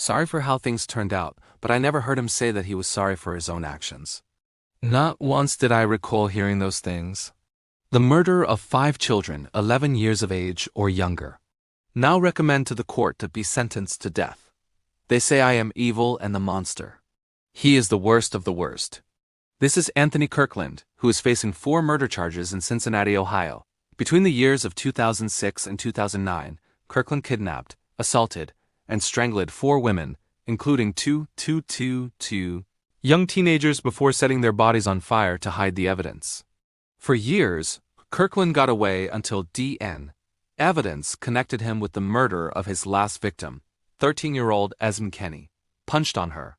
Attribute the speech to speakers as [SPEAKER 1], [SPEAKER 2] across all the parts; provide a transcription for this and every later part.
[SPEAKER 1] Sorry for how things turned out, but I never heard him say that he was sorry for his own actions. Not once did I recall hearing those things. The murder of 5 children, 11 years of age or younger. Now recommend to the court to be sentenced to death. They say I am evil and the monster. He is the worst of the worst. This is Anthony Kirkland, who is facing 4 murder charges in Cincinnati, Ohio. Between the years of 2006 and 2009, Kirkland kidnapped, assaulted, and strangled 4 women, including two young teenagers before setting their bodies on fire to hide the evidence. For years, Kirkland got away until DNA evidence connected him with the murder of his last victim, 13-year-old Esme Kenny, punched on her.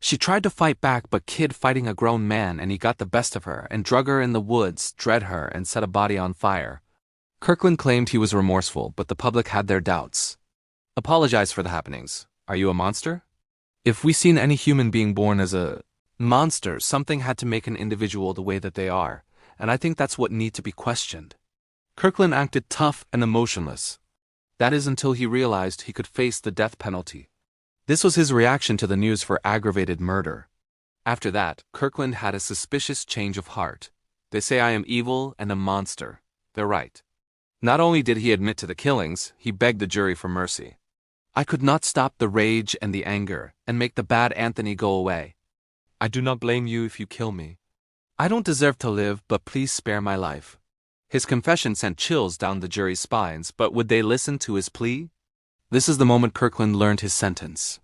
[SPEAKER 1] She tried to fight back, but kid fighting a grown man, and he got the best of her and drug her in the woods, dressed her, and set a body on fire. Kirkland claimed he was remorseful, but the public had their doubts. Apologize for the happenings. Are you a monster? If we seen any human being born as a monster, something had to make an individual the way that they are, and I think that's what need to be questioned. Kirkland acted tough and emotionless. That is until he realized he could face the death penalty. This was his reaction to the news for aggravated murder. After that, Kirkland had a suspicious change of heart. They say I am evil and a monster. They're right. Not only did he admit to the killings, he begged the jury for mercy. I could not stop the rage and the anger and make the bad Anthony go away. I do not blame you if you kill me. I don't deserve to live, but please spare my life. His confession sent chills down the jury's spines, but would they listen to his plea? This is the moment Kirkland learned his sentence.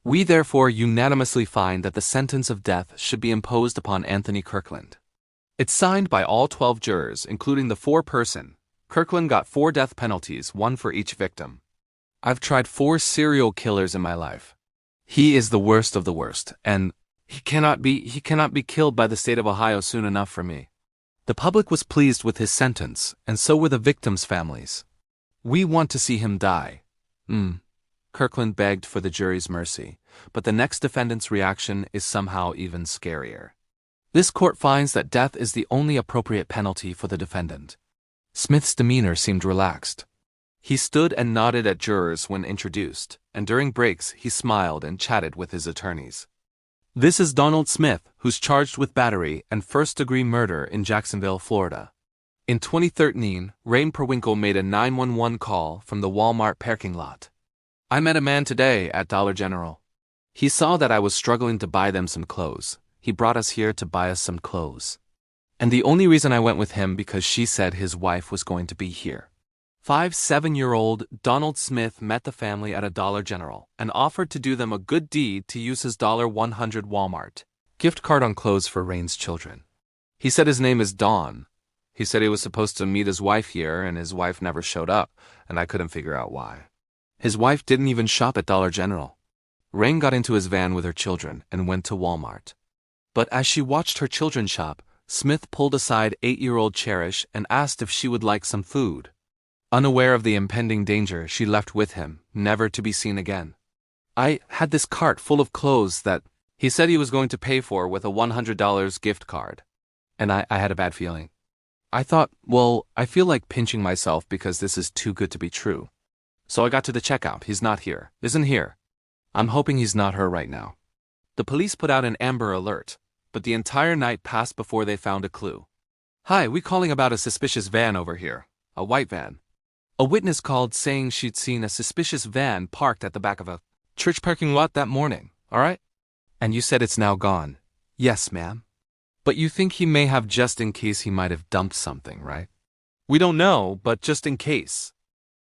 [SPEAKER 1] We therefore unanimously find that the sentence of death should be imposed upon Anthony Kirkland. It's signed by all 12 jurors, including the 4-person. Kirkland got 4 death penalties, 1 for each victim. I've tried 4 serial killers in my life. He is the worst of the worst, and he cannot be killed by the state of Ohio soon enough for me. The public was pleased with his sentence, and so were the victims' families. We want to see him die. Kirkland begged for the jury's mercy, but the next defendant's reaction is somehow even scarier. This court finds that death is the only appropriate penalty for the defendant. Smith's demeanor seemed relaxed. He stood and nodded at jurors when introduced, and during breaks he smiled and chatted with his attorneys. This is Donald Smith, who's charged with battery and first-degree murder in Jacksonville, Florida. In 2013, Rain Perwinkle made a 911 call from the Walmart parking lot. I met a man today at Dollar General. He saw that I was struggling to buy them some clothes. He brought us here to buy us some clothes. And the only reason I went with him because she said his wife was going to be here. 7-year-old Donald Smith met the family at a Dollar General and offered to do them a good deed to use his $100 Walmart gift card on clothes for Rain's children. He said his name is Don. He said he was supposed to meet his wife here and his wife never showed up, and I couldn't figure out why. His wife didn't even shop at Dollar General. Rain got into his van with her children and went to Walmart. But as she watched her children shop, Smith pulled aside 8-year-old Cherish and asked if she would like some food. Unaware of the impending danger, she left with him, never to be seen again. I had this cart full of clothes that he said he was going to pay for with a $100 gift card. And I had a bad feeling. I thought, well, I feel like pinching myself because this is too good to be true. So I got to the checkout. He's not here. Isn't here. I'm hoping he's not her right now. The police put out an Amber Alert, but the entire night passed before they found a clue. Hi, we calling about a suspicious van over here. A white van. A witness called saying she'd seen a suspicious van parked at the back of a church parking lot that morning, all right? And you said it's now gone. Yes, ma'am. But you think he may have just in case he might have dumped something, right? We don't know, but just in case.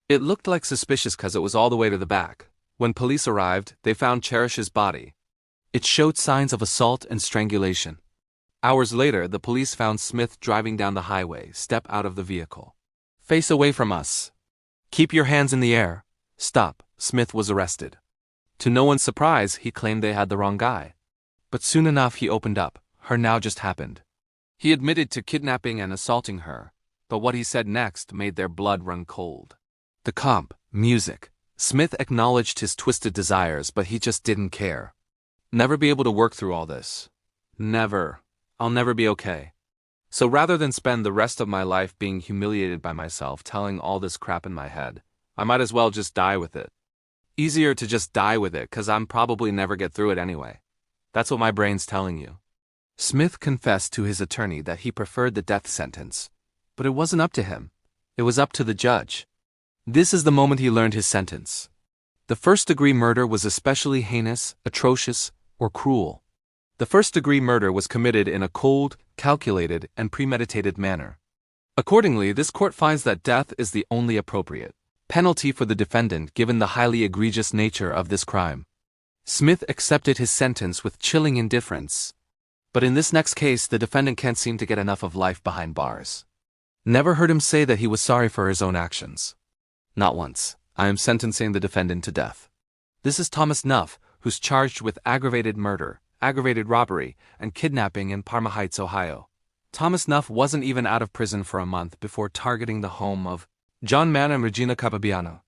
[SPEAKER 1] It looked like suspicious because it was all the way to the back. When police arrived, they found Cherish's body. It showed signs of assault and strangulation. Hours later, the police found Smith driving down the highway. Step out of the vehicle. Face away from us. Keep your hands in the air. Stop. Smith was arrested. To no one's surprise, he claimed they had the wrong guy. But soon enough he opened up. Her now just happened. He admitted to kidnapping and assaulting her, but what he said next made their blood run cold. The comp, music. Smith acknowledged his twisted desires, but he just didn't care. Never be able to work through all this. Never. I'll never be okay. So rather than spend the rest of my life being humiliated by myself telling all this crap in my head, I might as well just die with it. Easier to just die with it, 'cause I'm probably never get through it anyway. That's what my brain's telling you. Smith confessed to his attorney that he preferred the death sentence. But it wasn't up to him. It was up to the judge. This is the moment he learned his sentence. The first-degree murder was especially heinous, atrocious, or cruel. The first-degree murder was committed in a cold, calculated, and premeditated manner. Accordingly, this court finds that death is the only appropriate penalty for the defendant given the highly egregious nature of this crime. Smith accepted his sentence with chilling indifference. But in this next case, the defendant can't seem to get enough of life behind bars. Never heard him say that he was sorry for his own actions. Not once. I am sentencing the defendant to death. This is Thomas Knuff, who's charged with aggravated murder, aggravated robbery, and kidnapping in Parma Heights, Ohio. Thomas Knuff wasn't even out of prison for a month before targeting the home of John Mann and Regina Capabiano.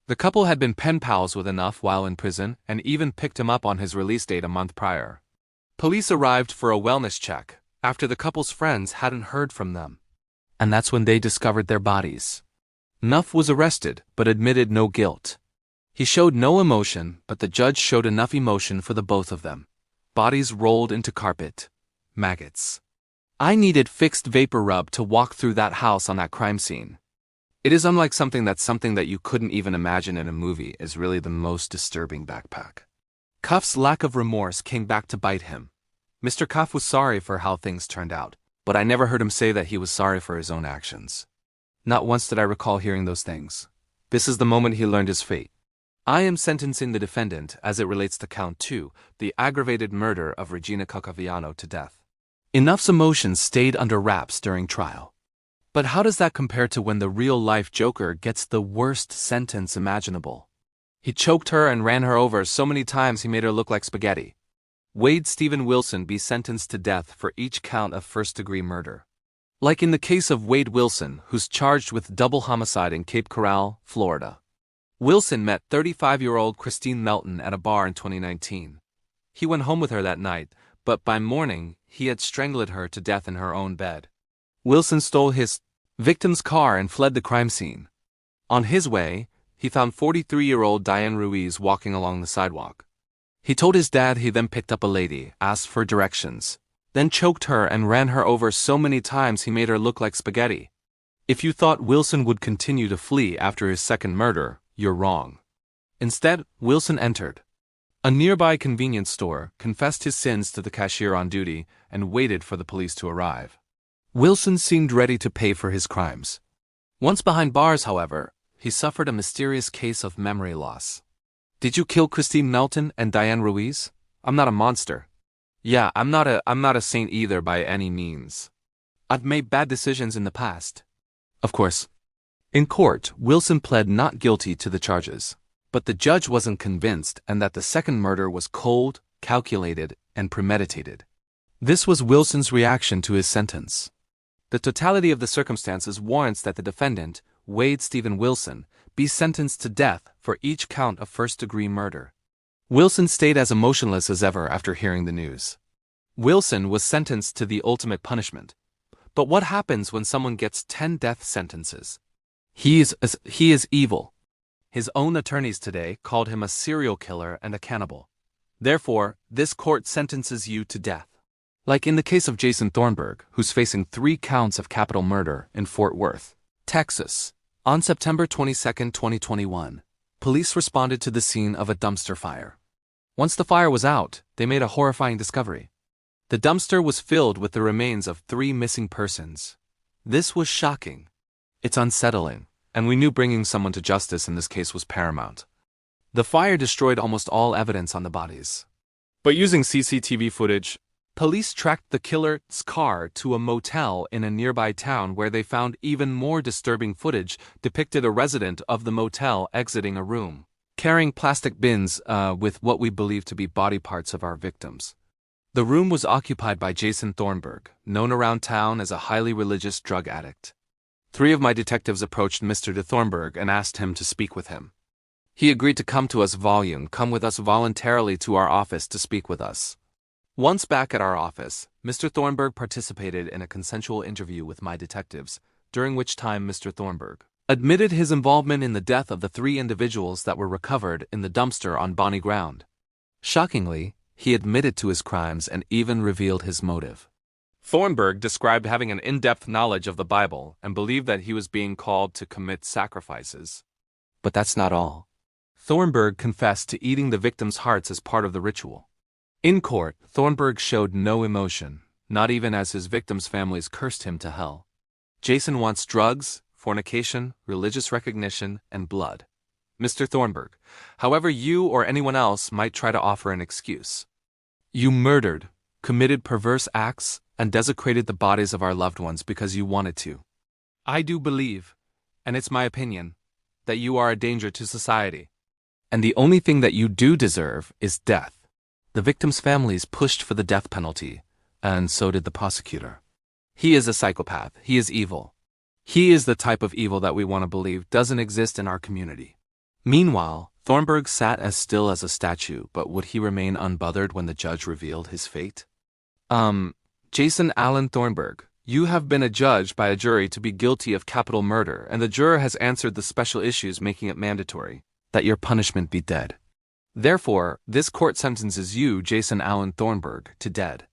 [SPEAKER 1] The couple had been pen pals with Knuff while in prison and even picked him up on his release date a month prior. Police arrived for a wellness check after the couple's friends hadn't heard from them. And that's when they discovered their bodies. Knuff was arrested but admitted no guilt. He showed no emotion, but the judge showed enough emotion for the both of them. Bodies rolled into carpet. Maggots. I needed fixed vapor rub to walk through that house on that crime scene. It is unlike something that you couldn't even imagine in a movie is really the most disturbing backpack. Cuff's lack of remorse came back to bite him. Mr. Cuff was sorry for how things turned out, but I never heard him say that he was sorry for his own actions. Not once did I recall hearing those things. This is the moment he learned his fate. I am sentencing the defendant, as it relates to count 2, the aggravated murder of Regina Capabiano, to death. Knuff's emotions stayed under wraps during trial. But how does that compare to when the real-life Joker gets the worst sentence imaginable? He choked her and ran her over so many times he made her look like spaghetti. Wade Stephen Wilson be sentenced to death for each count of first-degree murder. Like in the case of Wade Wilson, who's charged with double homicide in Cape Coral, Florida. Wilson met 35-year-old Christine Melton at a bar in 2019. He went home with her that night, but by morning, he had strangled her to death in her own bed. Wilson stole his victim's car and fled the crime scene. On his way, he found 43-year-old Diane Ruiz walking along the sidewalk. He told his dad he then picked up a lady, asked for directions, then choked her and ran her over so many times he made her look like spaghetti. If you thought Wilson would continue to flee after his second murder, you're wrong. Instead, Wilson entered a nearby convenience store, confessed his sins to the cashier on duty, and waited for the police to arrive. Wilson seemed ready to pay for his crimes. Once behind bars, however, he suffered a mysterious case of memory loss. Did you kill Christine Melton and Diane Ruiz? I'm not a monster. Yeah, I'm not a saint either by any means. I've made bad decisions in the past. Of course. In court, Wilson pled not guilty to the charges. But the judge wasn't convinced and that the second murder was cold, calculated, and premeditated. This was Wilson's reaction to his sentence. The totality of the circumstances warrants that the defendant, Wade Stephen Wilson, be sentenced to death for each count of first-degree murder. Wilson stayed as emotionless as ever after hearing the news. Wilson was sentenced to the ultimate punishment. But what happens when someone gets 10 death sentences? He is evil. His own attorneys today called him a serial killer and a cannibal. Therefore, this court sentences you to death. Like in the case of Jason Thornberg, who's facing 3 counts of capital murder in Fort Worth, Texas. On September 22, 2021, police responded to the scene of a dumpster fire. Once the fire was out, they made a horrifying discovery. The dumpster was filled with the remains of 3 missing persons. This was shocking. It's unsettling, and we knew bringing someone to justice in this case was paramount. The fire destroyed almost all evidence on the bodies. But using CCTV footage, police tracked the killer's car to a motel in a nearby town where they found even more disturbing footage depicted a resident of the motel exiting a room, carrying plastic bins with what we believe to be body parts of our victims. The room was occupied by Jason Thornberg, known around town as a highly religious drug addict. 3 of my detectives approached Mr. de Thornberg and asked him to speak with him. He agreed to come with us voluntarily to our office to speak with us. Once back at our office, Mr. Thornberg participated in a consensual interview with my detectives, during which time Mr. Thornberg admitted his involvement in the death of the 3 individuals that were recovered in the dumpster on Bonnie Ground. Shockingly, he admitted to his crimes and even revealed his motive. Thornberg described having an in-depth knowledge of the Bible and believed that he was being called to commit sacrifices. But that's not all. Thornberg confessed to eating the victims' hearts as part of the ritual. In court, Thornberg showed no emotion, not even as his victims' families cursed him to hell. Jason wants drugs, fornication, religious recognition, and blood. Mr. Thornberg, however you or anyone else might try to offer an excuse. You murdered, committed perverse acts, and desecrated the bodies of our loved ones because you wanted to. I do believe, and it's my opinion, that you are a danger to society. And the only thing that you do deserve is death. The victims' families pushed for the death penalty, and so did the prosecutor. He is a psychopath. He is evil. He is the type of evil that we want to believe doesn't exist in our community. Meanwhile, Thornberg sat as still as a statue, but would he remain unbothered when the judge revealed his fate? Jason Allen Thornberg, you have been adjudged by a jury to be guilty of capital murder, and the juror has answered the special issues making it mandatory that your punishment be dead. Therefore, this court sentences you, Jason Allen Thornberg, to dead.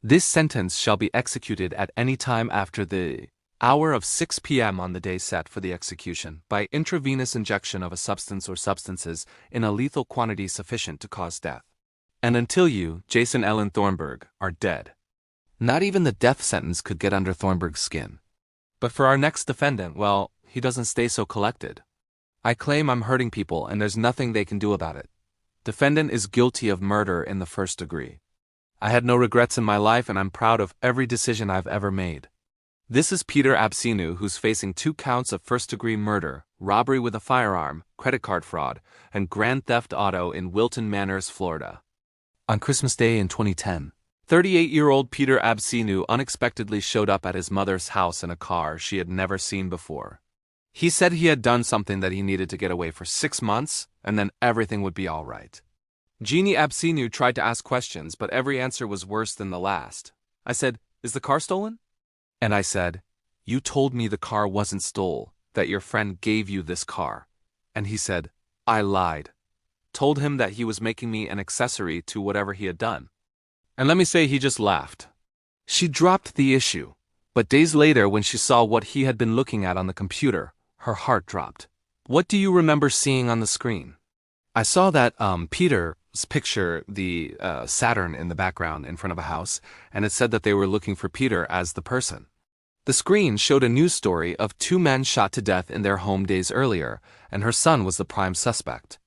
[SPEAKER 1] This sentence shall be executed at any time after the hour of 6 p.m. on the day set for the execution by intravenous injection of a substance or substances in a lethal quantity sufficient to cause death. And until you, Jason Allen Thornberg, are dead. Not even the death sentence could get under Thornberg's skin. But for our next defendant, well, he doesn't stay so collected. I claim I'm hurting people and there's nothing they can do about it. Defendant is guilty of murder in the 1st degree. I had no regrets in my life and I'm proud of every decision I've ever made. This is Peter Absinu, who's facing 2 counts of 1st-degree murder, robbery with a firearm, credit card fraud, and grand theft auto in Wilton Manors, Florida. On Christmas Day in 2010, 38-year-old Peter Absinu unexpectedly showed up at his mother's house in a car she had never seen before. He said he had done something that he needed to get away for 6 months, and then everything would be all right. Jeannie Absinu tried to ask questions, but every answer was worse than the last. I said, "Is the car stolen?" And I said, "You told me the car wasn't stole, that your friend gave you this car." And he said, "I lied." Told him that he was making me an accessory to whatever he had done. And let me say he just laughed. She dropped the issue, but days later when she saw what he had been looking at on the computer, her heart dropped. What do you remember seeing on the screen? I saw that Peter's picture, the Saturn in the background in front of a house, and it said that they were looking for Peter as the person. The screen showed a news story of 2 men shot to death in their home days earlier, and her son was the prime suspect.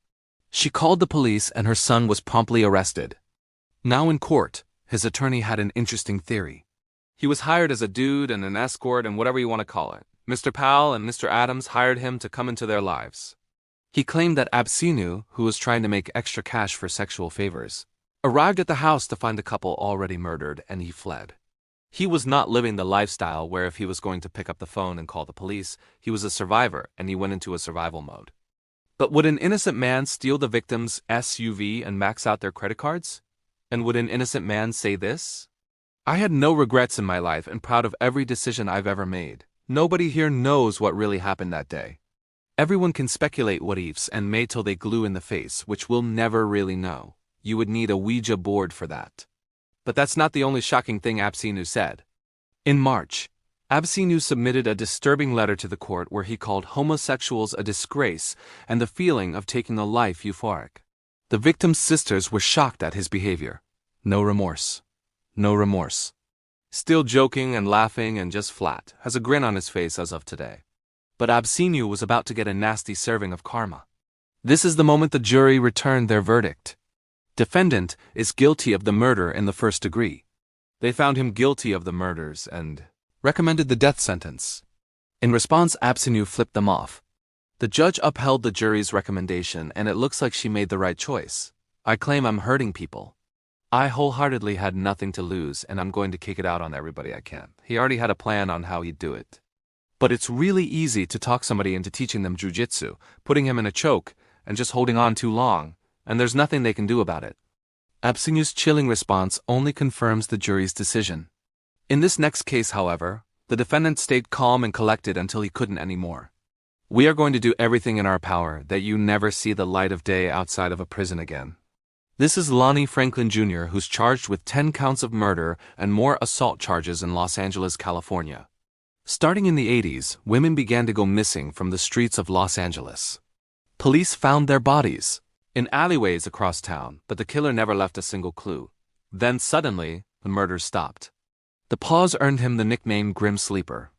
[SPEAKER 1] She called the police and her son was promptly arrested. Now in court, his attorney had an interesting theory. He was hired as a dude and an escort and whatever you want to call it. Mr. Powell and Mr. Adams hired him to come into their lives. He claimed that Absinu, who was trying to make extra cash for sexual favors, arrived at the house to find the couple already murdered and he fled. He was not living the lifestyle where if he was going to pick up the phone and call the police, he was a survivor and he went into a survival mode. But would an innocent man steal the victim's SUV and max out their credit cards? And would an innocent man say this? I had no regrets in my life and proud of every decision I've ever made. Nobody here knows what really happened that day. Everyone can speculate what ifs and may till they glue in the face, which we'll never really know. You would need a Ouija board for that. But that's not the only shocking thing Absinu said. In March, Absinu submitted a disturbing letter to the court where he called homosexuals a disgrace and the feeling of taking a life euphoric. The victim's sisters were shocked at his behavior. No remorse. No remorse. Still joking and laughing and just flat, has a grin on his face as of today. But Absinu was about to get a nasty serving of karma. This is the moment the jury returned their verdict. Defendant is guilty of the murder in the 1st degree. They found him guilty of the murders and recommended the death sentence. In response, Absinu flipped them off. The judge upheld the jury's recommendation and it looks like she made the right choice. I claim I'm hurting people. I wholeheartedly had nothing to lose and I'm going to kick it out on everybody I can. He already had a plan on how he'd do it. But it's really easy to talk somebody into teaching them jujitsu, putting him in a choke, and just holding on too long, and there's nothing they can do about it. Absinu's chilling response only confirms the jury's decision. In this next case, however, the defendant stayed calm and collected until he couldn't anymore. We are going to do everything in our power that you never see the light of day outside of a prison again. This is Lonnie Franklin Jr., who's charged with 10 counts of murder and more assault charges in Los Angeles, California. Starting in the 80s, women began to go missing from the streets of Los Angeles. Police found their bodies in alleyways across town, but the killer never left a single clue. Then suddenly, the murders stopped. The pause earned him the nickname Grim Sleeper.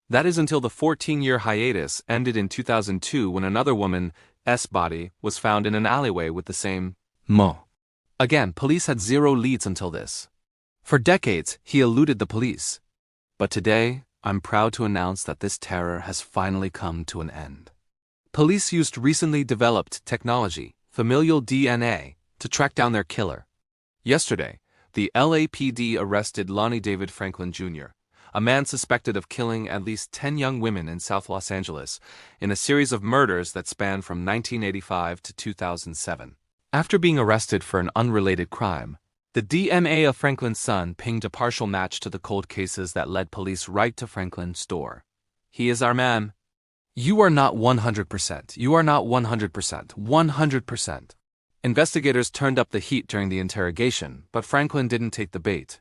[SPEAKER 1] That is until the 14-year hiatus ended in 2002 when another woman's body was found in an alleyway with the same mo. Again, police had zero leads until this. For decades, he eluded the police. But today, I'm proud to announce that this terror has finally come to an end. Police used recently developed technology, familial DNA, to track down their killer. Yesterday, the LAPD arrested Lonnie David Franklin Jr., a man suspected of killing at least 10 young women in South Los Angeles in a series of murders that spanned from 1985 to 2007. After being arrested for an unrelated crime, the DNA of Franklin's son pinged a partial match to the cold cases that led police right to Franklin's door. He is our man. You are not 100%. You are not 100%. 100%. Investigators turned up the heat during the interrogation, but Franklin didn't take the bait.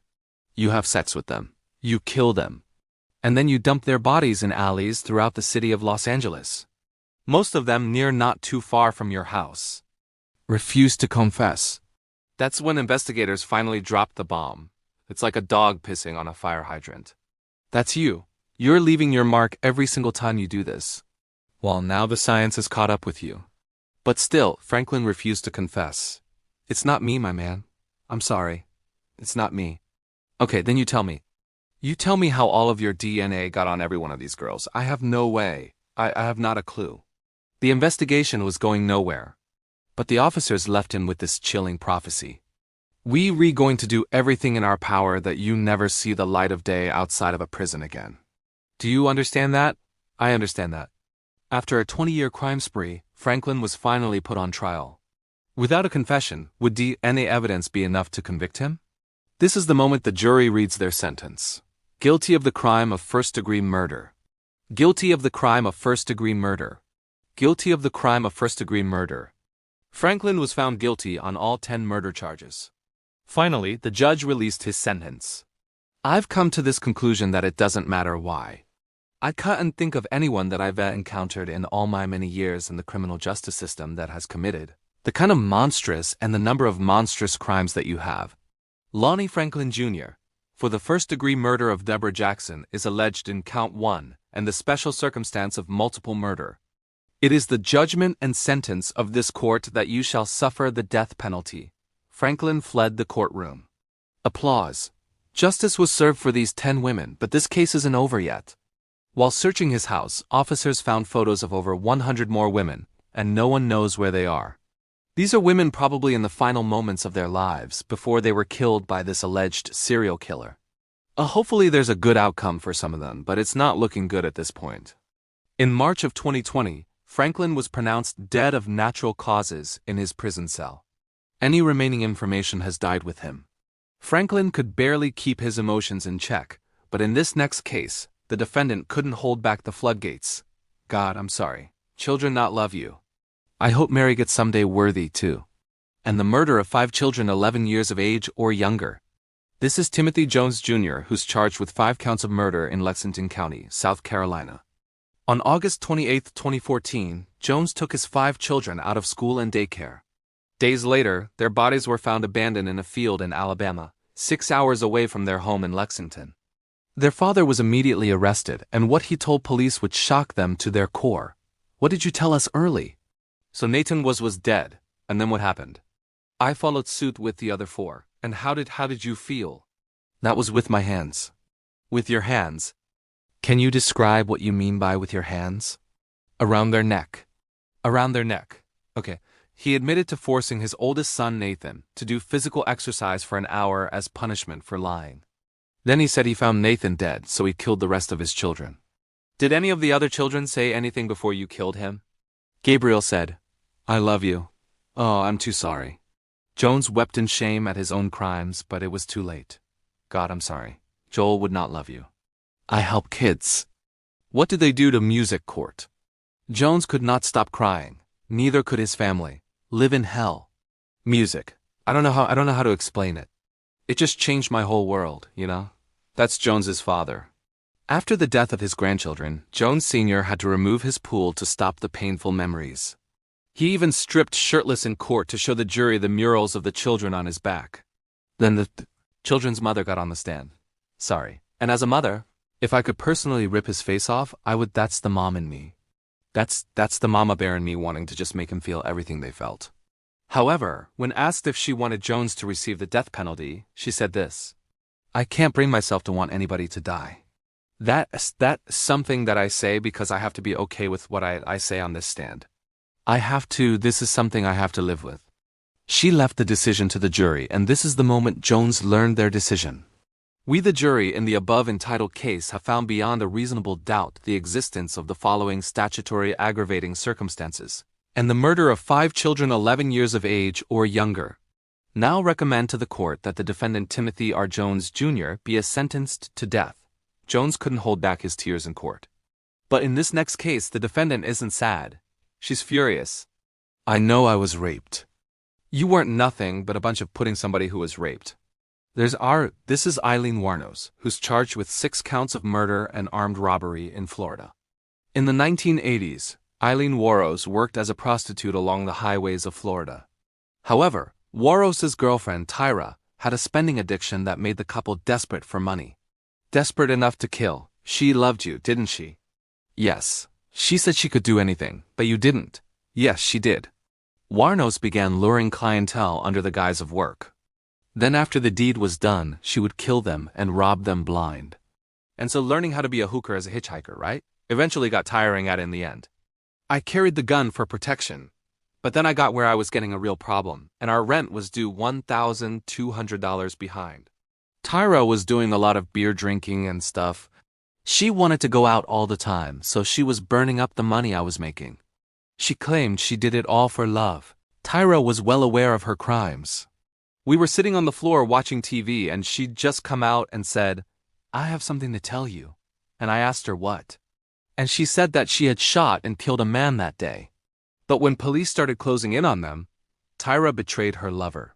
[SPEAKER 1] You have sex with them. You kill them. And then you dump their bodies in alleys throughout the city of Los Angeles. Most of them near not too far from your house. Refuse to confess. That's when investigators finally dropped the bomb. It's like a dog pissing on a fire hydrant. That's you. You're leaving your mark every single time you do this. Well, now the science has caught up with you. But still, Franklin refused to confess. It's not me, my man. I'm sorry. It's not me. Okay, then you tell me. You tell me how all of your DNA got on every one of these girls. I have no way. I have not a clue. The investigation was going nowhere. But the officers left him with this chilling prophecy. We're going to do everything in our power that you never see the light of day outside of a prison again. Do you understand that? I understand that. After a 20-year crime spree, Franklin was finally put on trial. Without a confession, would DNA evidence be enough to convict him? This is the moment the jury reads their sentence. Guilty of the crime of first-degree murder. Guilty of the crime of first-degree murder. Guilty of the crime of first-degree murder. Franklin was found guilty on all 10 murder charges. Finally, the judge released his sentence. I've come to this conclusion that it doesn't matter why. I can't think of anyone that I've encountered in all my many years in the criminal justice system that has committed the kind of monstrous and the number of monstrous crimes that you have. Lonnie Franklin Jr., for the first-degree murder of Deborah Jackson, is alleged in count 1 and the special circumstance of multiple murder. It is the judgment and sentence of this court that you shall suffer the death penalty. Franklin fled the courtroom. Applause. Justice was served for these 10 women, but this case isn't over yet. While searching his house, officers found photos of over 100 more women, and no one knows where they are. These are women probably in the final moments of their lives before they were killed by this alleged serial killer. Hopefully there's a good outcome for some of them, but it's not looking good at this point. In March of 2020, Franklin was pronounced dead of natural causes in his prison cell. Any remaining information has died with him. Franklin could barely keep his emotions in check, but in this next case, the defendant couldn't hold back the floodgates. God, I'm sorry. Children not love you. I hope Mary gets someday worthy too. And the murder of 5 children 11 years of age or younger. This is Timothy Jones Jr., who's charged with 5 counts of murder in Lexington County, South Carolina. On August 28, 2014, Jones took his 5 children out of school and daycare. Days later, their bodies were found abandoned in a field in Alabama, 6 hours away from their home in Lexington. Their father was immediately arrested, and what he told police would shock them to their core. What did you tell us early? So Nathan was dead, and then what happened? I followed suit with the other 4, and how did you feel? That was with my hands. With your hands? Can you describe what you mean by with your hands? Around their neck. Around their neck. Okay. He admitted to forcing his oldest son Nathan to do physical exercise for an hour as punishment for lying. Then he said he found Nathan dead, so he killed the rest of his children. Did any of the other children say anything before you killed him? Gabriel said, I love you. Oh, I'm too sorry. Jones wept in shame at his own crimes, but it was too late. God, I'm sorry. Joel would not love you. I help kids. What did they do to music court? Jones could not stop crying. Neither could his family. Live in hell. Music. I don't know how to explain it. It just changed my whole world, you know? That's Jones's father. After the death of his grandchildren, Jones Sr. had to remove his pool to stop the painful memories. He even stripped shirtless in court to show the jury the murals of the children on his back. Then the children's mother got on the stand. Sorry. And as a mother, if I could personally rip his face off, I would. That's the mom in me. That's the mama bear in me wanting to just make him feel everything they felt. However, when asked if she wanted Jones to receive the death penalty, she said this: I can't bring myself to want anybody to die. That's something that I say because I have to be okay with what I say on this stand. This is something I have to live with. She left the decision to the jury, and this is the moment Jones learned their decision. We, the jury, in the above entitled case have found beyond a reasonable doubt the existence of the following statutory aggravating circumstances, and the murder of 5 children 11 years of age or younger. Now recommend to the court that the defendant Timothy R. Jones, Jr. be sentenced to death. Jones couldn't hold back his tears in court. But in this next case, the defendant isn't sad. She's furious. I know I was raped. You weren't nothing but a bunch of putting somebody who was raped. This is Eileen Warnos, who's charged with 6 counts of murder and armed robbery in Florida. In the 1980s, Eileen Warnos worked as a prostitute along the highways of Florida. However, Warnos' girlfriend, Tyra, had a spending addiction that made the couple desperate for money. Desperate enough to kill. She loved you, didn't she? Yes. She said she could do anything, but you didn't. Yes, she did. Warnos began luring clientele under the guise of work. Then after the deed was done, she would kill them and rob them blind. And so learning how to be a hooker as a hitchhiker, right? Eventually got tiring at it in the end. I carried the gun for protection, but then I got where I was getting a real problem, and our rent was due $1,200 behind. Tyra was doing a lot of beer drinking and stuff. She wanted to go out all the time, so she was burning up the money I was making. She claimed she did it all for love. Tyra was well aware of her crimes. We were sitting on the floor watching TV, and she'd just come out and said, I have something to tell you. And I asked her what. And she said that she had shot and killed a man that day. But when police started closing in on them, Tyra betrayed her lover.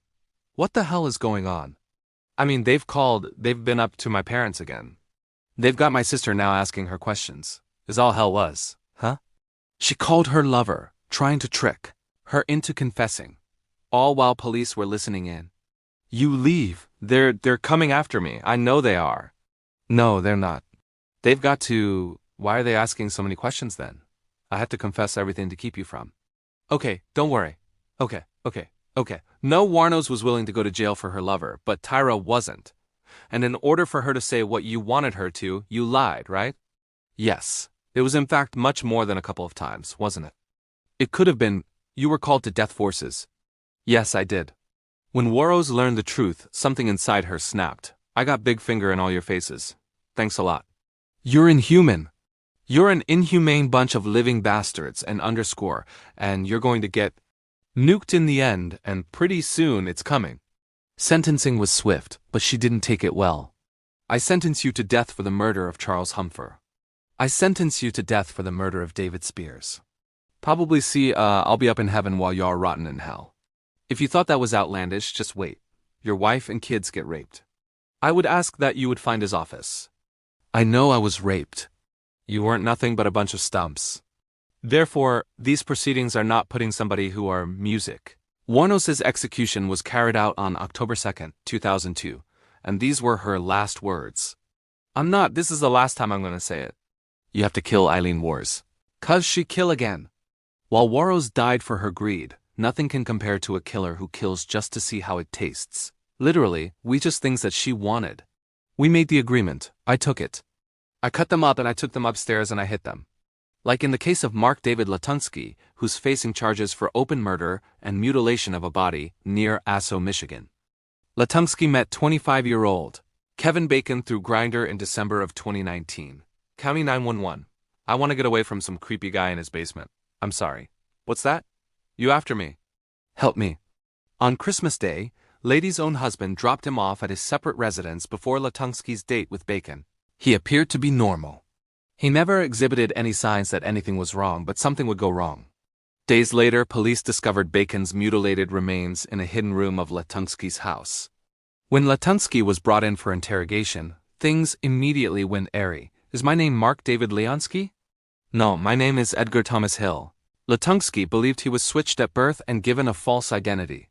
[SPEAKER 1] What the hell is going on? I mean, they've been up to my parents again. They've got my sister now asking her questions. Is all hell was, huh? She called her lover, trying to trick her into confessing, all while police were listening in. You leave. They're coming after me. I know they are. No, they're not. They've got to. Why are they asking so many questions then? I had to confess everything to keep you from. Okay, don't worry. Okay. No, Warnos was willing to go to jail for her lover, but Tyra wasn't. And in order for her to say what you wanted her to, you lied, right? Yes. It was in fact much more than a couple of times, wasn't it? It could have been, you were called to death forces. Yes, I did. When Warnos learned the truth, something inside her snapped. I got big finger in all your faces. Thanks a lot. You're inhuman. You're an inhumane bunch of living bastards and you're going to get nuked in the end, and pretty soon it's coming. Sentencing was swift, but she didn't take it well. I sentence you to death for the murder of Charles Humfer. I sentence you to death for the murder of David Spears. Probably I'll be up in heaven while you're rotten in hell. If you thought that was outlandish, just wait. Your wife and kids get raped. I would ask that you would find his office. I know I was raped. You weren't nothing but a bunch of stumps. Therefore, these proceedings are not putting somebody who are music. Warnos' execution was carried out on October 2nd, 2002, and these were her last words. This is the last time I'm going to say it. You have to kill Eileen Warnos. 'Cause she kill again. While Warnos died for her greed, nothing can compare to a killer who kills just to see how it tastes. Literally, we just things that she wanted. We made the agreement. I took it. I cut them up and I took them upstairs and I hit them. Like in the case of Mark David Latunksky, who's facing charges for open murder and mutilation of a body near Asso, Michigan. Latunksky met 25-year-old Kevin Bacon through Grindr in December of 2019. County 911. I want to get away from some creepy guy in his basement. I'm sorry. What's that? You after me? Help me. On Christmas Day, Lady's own husband dropped him off at his separate residence before Latunksky's date with Bacon. He appeared to be normal. He never exhibited any signs that anything was wrong, but something would go wrong. Days later, police discovered Bacon's mutilated remains in a hidden room of Latunksky's house. When Latunksky was brought in for interrogation, things immediately went airy. Is my name Mark David Latunksky? No, my name is Edgar Thomas Hill. Latunksky believed he was switched at birth and given a false identity.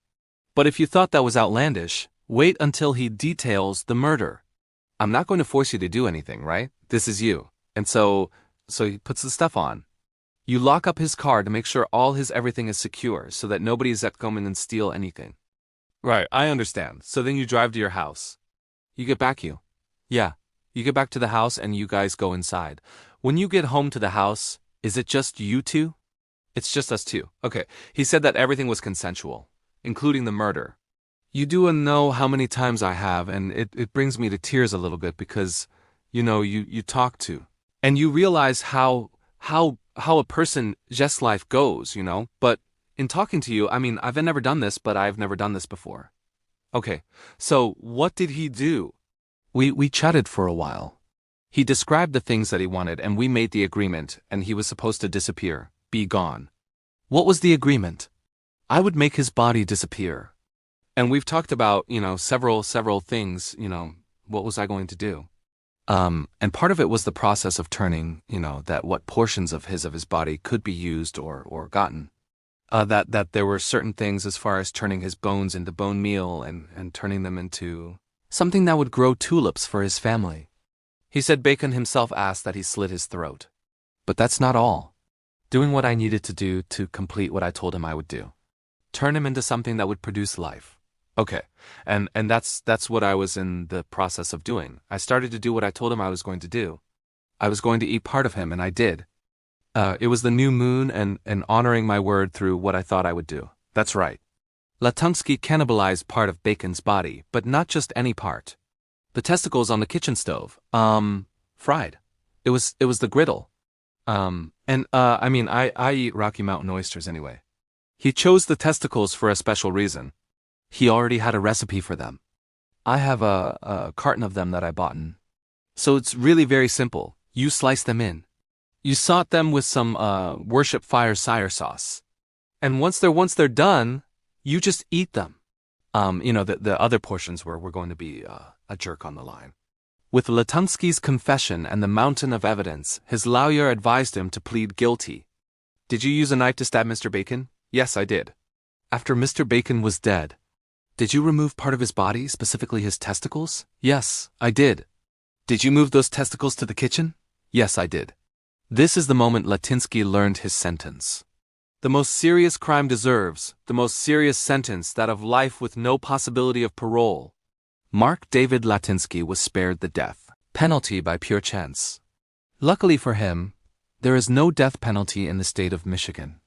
[SPEAKER 1] But if you thought that was outlandish, wait until he details the murder. I'm not going to force you to do anything, right? This is you. And so he puts the stuff on. You lock up his car to make sure all his everything is secure so that nobody is that come in and steal anything. Right, I understand. So then you drive to your house. You get back Yeah, you get back to the house and you guys go inside. When you get home to the house, is it just you two? It's just us two. Okay, he said that everything was consensual, including the murder. You do know how many times I have, and it brings me to tears a little bit because, you talk to. And you realize how a person just life goes, But in talking to you, I've never done this, but I've never done this before. Okay, so what did he do? We chatted for a while. He described the things that he wanted, and we made the agreement, and he was supposed to disappear, be gone. What was the agreement? I would make his body disappear. And we've talked about, several things, what was I going to do? And part of it was the process of turning, that what portions of his body could be used or gotten. That there were certain things as far as turning his bones into bone meal and turning them into something that would grow tulips for his family. He said Bacon himself asked that he slit his throat. But that's not all. Doing what I needed to do to complete what I told him I would do. Turn him into something that would produce life. Okay, and that's what I was in the process of doing. I started to do what I told him I was going to do. I was going to eat part of him, and I did. It was the new moon and honoring my word through what I thought I would do. That's right. Latunksky cannibalized part of Bacon's body, but not just any part. The testicles on the kitchen stove, fried. It was the griddle. I eat Rocky Mountain oysters anyway. He chose the testicles for a special reason. He already had a recipe for them. I have a carton of them that I bought in. So it's really very simple. You slice them in. You saute them with some worship fire sire sauce. And once they're done, you just eat them. The other portions were going to be a jerk on the line. With Latunksky's confession and the mountain of evidence, his lawyer advised him to plead guilty. Did you use a knife to stab Mr. Bacon? Yes, I did. After Mr. Bacon was dead, did you remove part of his body, specifically his testicles? Yes, I did. Did you move those testicles to the kitchen? Yes, I did. This is the moment Latunksky learned his sentence. The most serious crime deserves the most serious sentence, that of life with no possibility of parole. Mark David Latunksky was spared the death penalty by pure chance. Luckily for him, there is no death penalty in the state of Michigan.